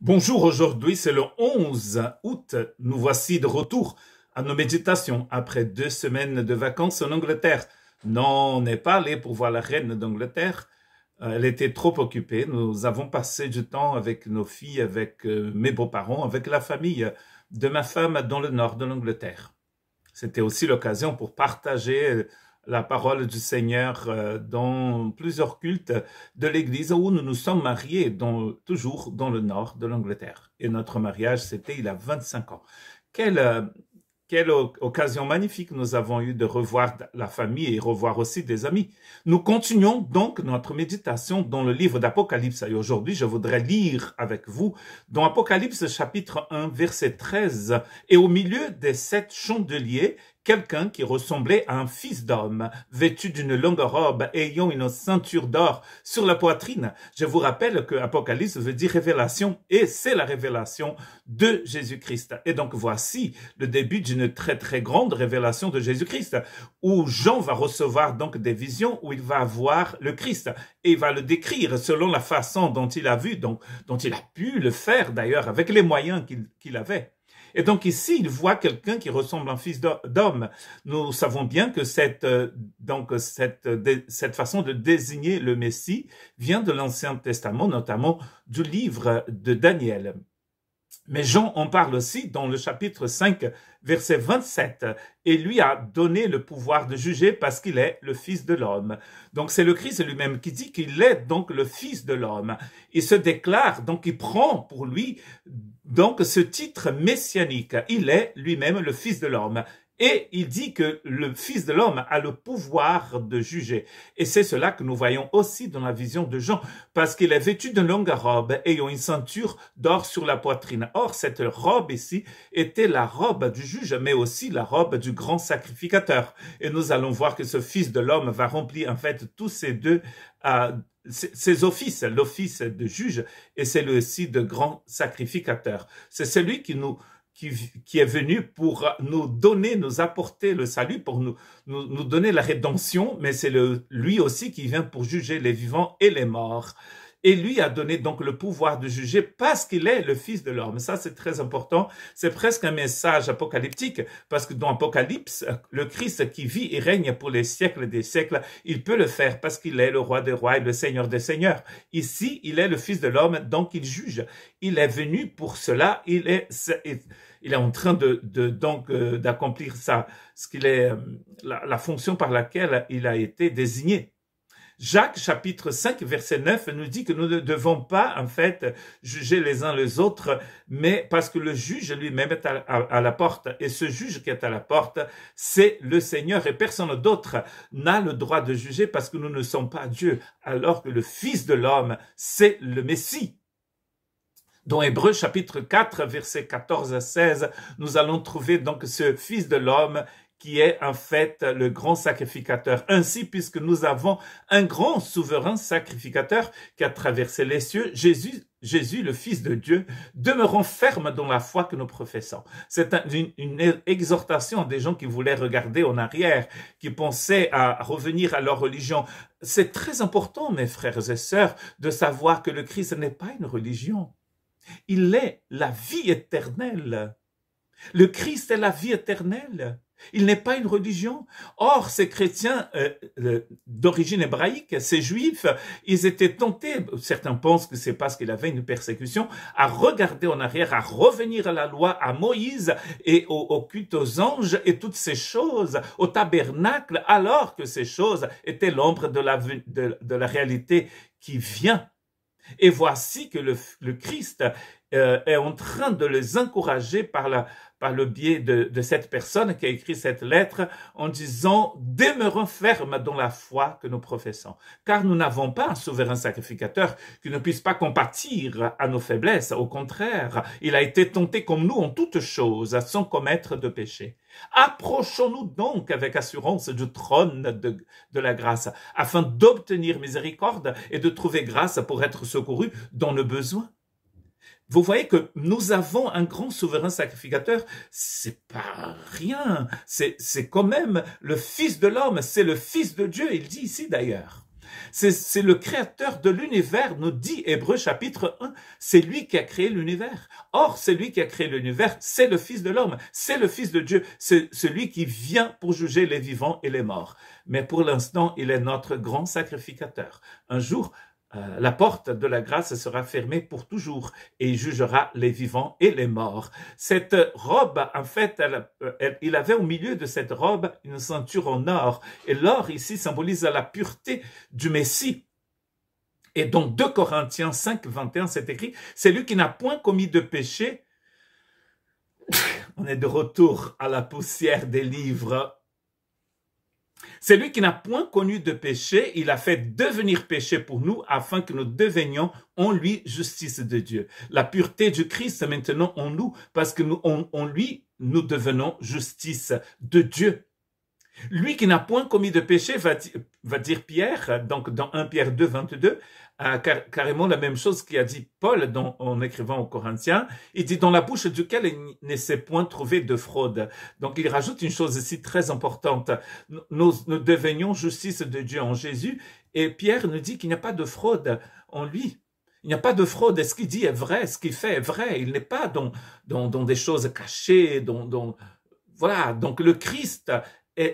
Bonjour, aujourd'hui c'est le 11 août. Nous voici de retour à nos méditations après 2 semaines de vacances en Angleterre. Non, on n'est pas allé pour voir la reine d'Angleterre. Elle était trop occupée. Nous avons passé du temps avec nos filles, avec mes beaux-parents, avec la famille de ma femme dans le nord de l'Angleterre. C'était aussi l'occasion pour partager la parole du Seigneur dans plusieurs cultes de l'Église où nous nous sommes mariés, toujours dans le nord de l'Angleterre. Et notre mariage, c'était il y a 25 ans. Quelle occasion magnifique nous avons eue de revoir la famille et revoir aussi des amis. Nous continuons donc notre méditation dans le livre d'Apocalypse. Et aujourd'hui, je voudrais lire avec vous dans Apocalypse chapitre 1, verset 13. Et au milieu des 7 chandeliers, quelqu'un qui ressemblait à un fils d'homme, vêtu d'une longue robe, ayant une ceinture d'or sur la poitrine. Je vous rappelle que Apocalypse veut dire révélation, et c'est la révélation de Jésus-Christ. Et donc voici le début d'une très très grande révélation de Jésus-Christ, où Jean va recevoir donc des visions, où il va voir le Christ, et il va le décrire selon la façon dont il a vu, dont il a pu le faire d'ailleurs, avec les moyens qu'il avait. Et donc ici, il voit quelqu'un qui ressemble à un fils d'homme. Nous savons bien que cette façon de désigner le Messie vient de l'Ancien Testament, notamment du livre de Daniel. Mais Jean en parle aussi dans le chapitre 5, verset 27, et lui a donné le pouvoir de juger parce qu'il est le Fils de l'homme. Donc c'est le Christ lui-même qui dit qu'il est donc le Fils de l'homme. Il se déclare, donc il prend pour lui donc ce titre messianique. Il est lui-même le Fils de l'homme. Et il dit que le Fils de l'homme a le pouvoir de juger. Et c'est cela que nous voyons aussi dans la vision de Jean, parce qu'il est vêtu d'une longue robe ayant une ceinture d'or sur la poitrine. Or, cette robe ici était la robe du juge, mais aussi la robe du grand sacrificateur. Et nous allons voir que ce Fils de l'homme va remplir en fait tous ces deux ses offices, l'office de juge et c'est aussi de grand sacrificateur. C'est celui qui est venu pour nous donner, nous apporter le salut, pour nous donner la rédemption, mais c'est lui aussi qui vient pour juger les vivants et les morts. Et lui a donné donc le pouvoir de juger parce qu'il est le Fils de l'homme. Ça, c'est très important. C'est presque un message apocalyptique parce que dans Apocalypse, le Christ qui vit et règne pour les siècles des siècles, il peut le faire parce qu'il est le roi des rois et le seigneur des seigneurs. Ici, il est le Fils de l'homme, donc il juge. Il est venu pour cela. Il est en train d'accomplir ça, la fonction par laquelle il a été désigné. Jacques, chapitre 5, verset 9, nous dit que nous ne devons pas, en fait, juger les uns les autres, mais parce que le juge lui-même est à la porte. Et ce juge qui est à la porte, c'est le Seigneur. Et personne d'autre n'a le droit de juger parce que nous ne sommes pas Dieu, alors que le Fils de l'homme, c'est le Messie. Dans Hébreux chapitre 4, versets 14 à 16, nous allons trouver donc ce Fils de l'homme qui est en fait le grand sacrificateur. Ainsi, puisque nous avons un grand souverain sacrificateur qui a traversé les cieux, Jésus, le Fils de Dieu, demeurant ferme dans la foi que nous professons. C'est une exhortation à des gens qui voulaient regarder en arrière, qui pensaient à revenir à leur religion. C'est très important, mes frères et sœurs, de savoir que le Christ n'est pas une religion. Il est la vie éternelle. Le Christ est la vie éternelle. Il n'est pas une religion. Or, ces chrétiens d'origine hébraïque, ces juifs, ils étaient tentés, certains pensent que c'est parce qu'il avait une persécution, à regarder en arrière, à revenir à la loi, à Moïse et au culte aux anges et toutes ces choses, au tabernacle, alors que ces choses étaient l'ombre de la réalité qui vient. Et voici que le Christ est en train de les encourager par le biais de cette personne qui a écrit cette lettre en disant « Demeurons fermes dans la foi que nous professons ». Car nous n'avons pas un souverain sacrificateur qui ne puisse pas compatir à nos faiblesses. Au contraire, il a été tenté comme nous en toutes choses, sans commettre de péché. Approchons-nous donc avec assurance du trône de la grâce, afin d'obtenir miséricorde et de trouver grâce pour être secourus dans nos besoins. Vous voyez que nous avons un grand souverain sacrificateur, c'est pas rien, c'est quand même le Fils de l'homme, c'est le Fils de Dieu, il dit ici d'ailleurs. C'est le créateur de l'univers, nous dit Hébreux chapitre 1. C'est lui qui a créé l'univers. Or, celui qui a créé l'univers, c'est le Fils de l'homme, c'est le Fils de Dieu, c'est celui qui vient pour juger les vivants et les morts. Mais pour l'instant, il est notre grand sacrificateur. Un jour, la porte de la grâce sera fermée pour toujours et il jugera les vivants et les morts. Cette robe, en fait, il avait au milieu de cette robe une ceinture en or. Et l'or ici symbolise la pureté du Messie. Et dans 2 Corinthiens 5, 21, c'est écrit, c'est lui qui n'a point commis de péché. On est de retour à la poussière des livres. C'est lui qui n'a point connu de péché, il a fait devenir péché pour nous afin que nous devenions en lui justice de Dieu. La pureté du Christ est maintenant en nous parce que en lui, nous devenons justice de Dieu. Lui qui n'a point commis de péché, va dire Pierre, donc dans 1 Pierre 2, 22, carrément la même chose qu'a dit Paul en écrivant aux Corinthiens. Il dit, dans la bouche duquel il ne s'est point trouvé de fraude. Donc il rajoute une chose ici très importante. Nous devenions justice de Dieu en Jésus, et Pierre nous dit qu'il n'y a pas de fraude en lui. Il n'y a pas de fraude. Et ce qu'il dit est vrai, ce qu'il fait est vrai. Il n'est pas dans des choses cachées, voilà. Donc le Christ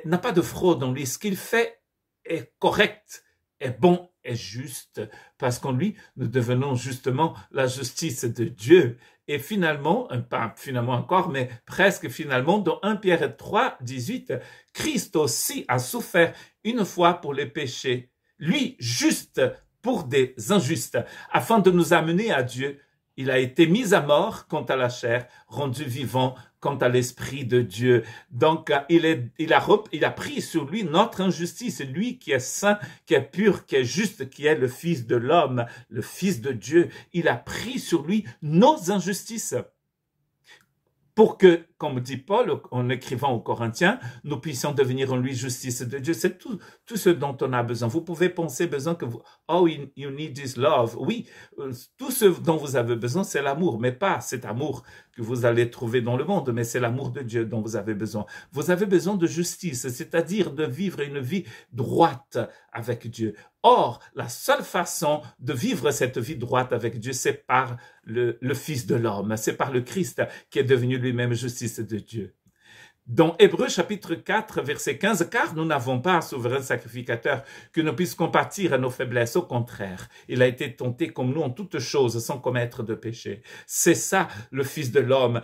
n'a pas de fraude en lui. Ce qu'il fait est correct, est bon, est juste, parce qu'en lui, nous devenons justement la justice de Dieu. Et finalement, pas finalement encore, mais presque finalement, dans 1 Pierre 3, 18, Christ aussi a souffert une fois pour les péchés, lui juste pour des injustes, afin de nous amener à Dieu. Il a été mis à mort quant à la chair, rendu vivant quant à l'Esprit de Dieu. Donc, il a pris sur lui notre injustice, lui qui est saint, qui est pur, qui est juste, qui est le Fils de l'homme, le Fils de Dieu. Il a pris sur lui nos injustices. Pour que, comme dit Paul en écrivant aux Corinthiens, nous puissions devenir en lui justice de Dieu. C'est tout ce dont on a besoin. Vous pouvez penser you need this love. Oui, tout ce dont vous avez besoin, c'est l'amour, mais pas cet amour que vous allez trouver dans le monde, mais c'est l'amour de Dieu dont vous avez besoin. Vous avez besoin de justice, c'est-à-dire de vivre une vie droite avec Dieu. Or, la seule façon de vivre cette vie droite avec Dieu, c'est par le Fils de l'homme, c'est par le Christ qui est devenu lui-même justice de Dieu. Dans Hébreux chapitre 4, verset 15, « Car nous n'avons pas un souverain sacrificateur que nous puissions compatir à nos faiblesses. Au contraire, il a été tenté comme nous en toutes choses sans commettre de péché. » C'est ça, le Fils de l'homme,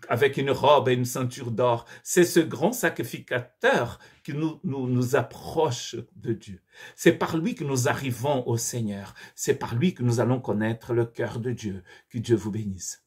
avec une robe et une ceinture d'or. C'est ce grand sacrificateur qui nous approche de Dieu. C'est par lui que nous arrivons au Seigneur. C'est par lui que nous allons connaître le cœur de Dieu. Que Dieu vous bénisse.